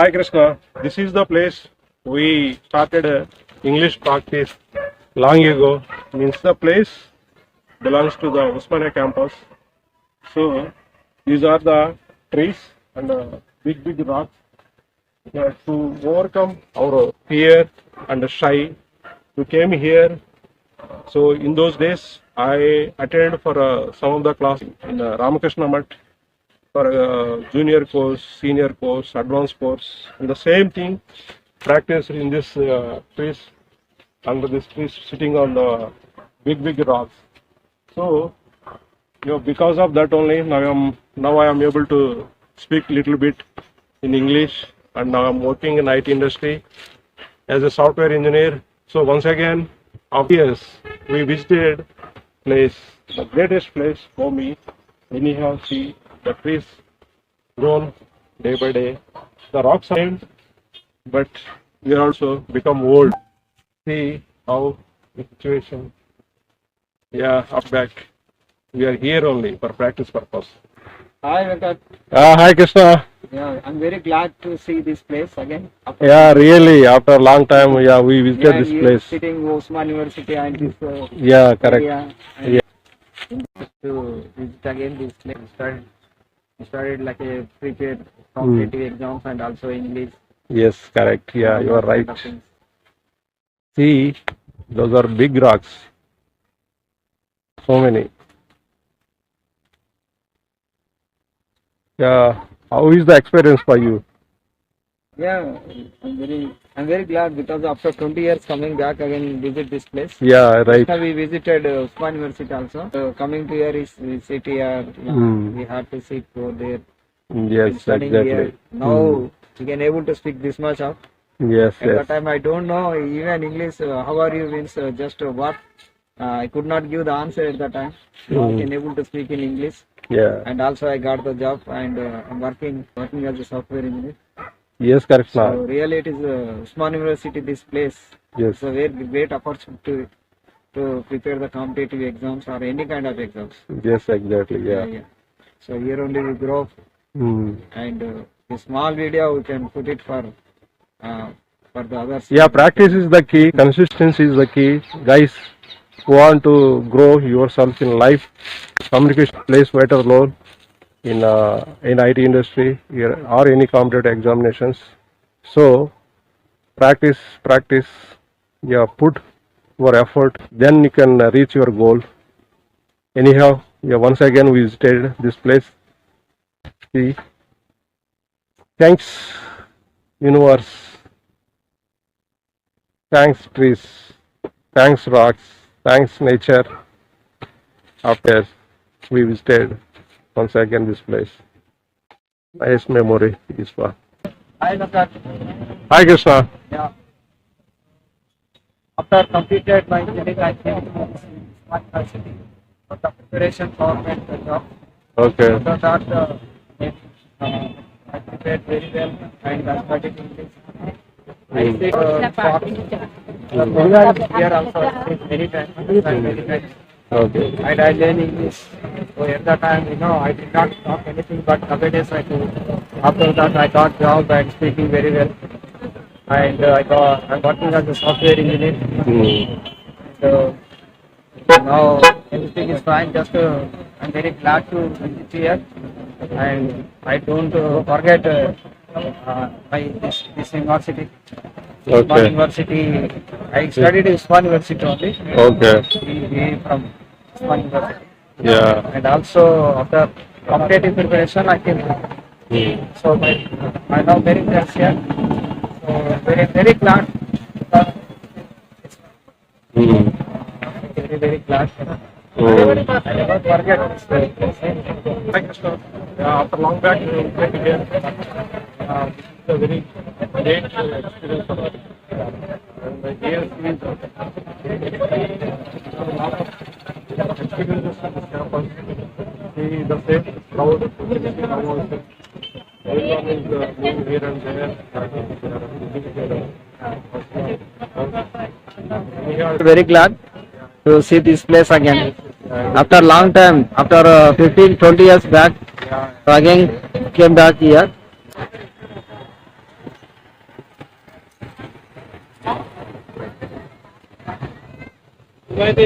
Hi Krishna, this is the place we started English practice long ago. Means the place belongs to the Usmania campus. So these are the trees and big rocks. To overcome our fear and shy, we came here. So in those days, I attended for some of the class in Ramakrishna Math for junior course, senior course, advanced course, and the same thing practice in this trees, under this trees, sitting on the big rocks. So because of that only now I am able to speak little bit in English, and now I'm working in IT industry as a software engineer. So once again, obvious, we visited place, the greatest place for me. Anyhow, see the trees grown day by day. The rocks are, but we are also become old. See how the situation. Yeah, up back. We are here only for practice purpose. Hi, Venkat. Hi Krishna. Yeah, I'm very glad to see this place again. Yeah, really. After a long time, we visited this place. Sitting Osman University and this. Yeah, correct. Yeah. To visit again this place. We started like a prepared competitive exams and also English. Yes, correct. Yeah, you are right. See, those are big rocks. So many. Yeah. How is the experience for you? Yeah, I'm very glad because after 20 years coming back again visit this place. Yeah, right. We visited Osman University also. Coming to here is we sit here. We have to sit over there. Yes, exactly. Here. Now we can able to speak this much of. Yes, At that time I don't know even English. How are you means just what. I could not give the answer at that time. I can able to speak in English. Yeah. And also I got the job and I'm working as a software engineer. Yes, correct. So really it is Usman University, this place. Yes. It's a very great opportunity to prepare the competitive exams or any kind of exams. Yes, exactly. Yeah. So here only we grow up. And a small video we can put it for the others. Yeah, practice is the key. Consistency is the key. Guys who want to grow yourself in life, communication plays vital role in IT industry or any competitive examinations. So practice. Yeah, put your effort. Then you can reach your goal. Anyhow, yeah, once again we visited this place. See, thanks universe, thanks trees, thanks rocks, thanks nature. After we visited once again this place. Nice memory is for. Hi, Venkat. Hi Krishna. Yeah. After completed my engineering, I came to Usman University for the preparation for my job. Okay. After that, I prepared very well and I studied English. I speak here also. I speak many times. Okay. And I learn English. So at that time, I did not talk anything but nowadays I do. After that, I got job and speaking very well. And I'm working as a software engineer. So now everything is fine. Just I'm very glad to visit here, and I don't forget this university. Okay. University. I studied in Usman University only. Okay. We from Usman University. Yeah. And also after competitive preparation, I came. So I now very glad here. So very glad. Very glad. I never forget this place. After long back, we came here. This is a very great experience for us. And here is a lot of experiences in this campus. See the same crowd. Everyone is moving here and there. Very glad to see this place again. After a long time, after 15-20 years back, so again came back here. Right.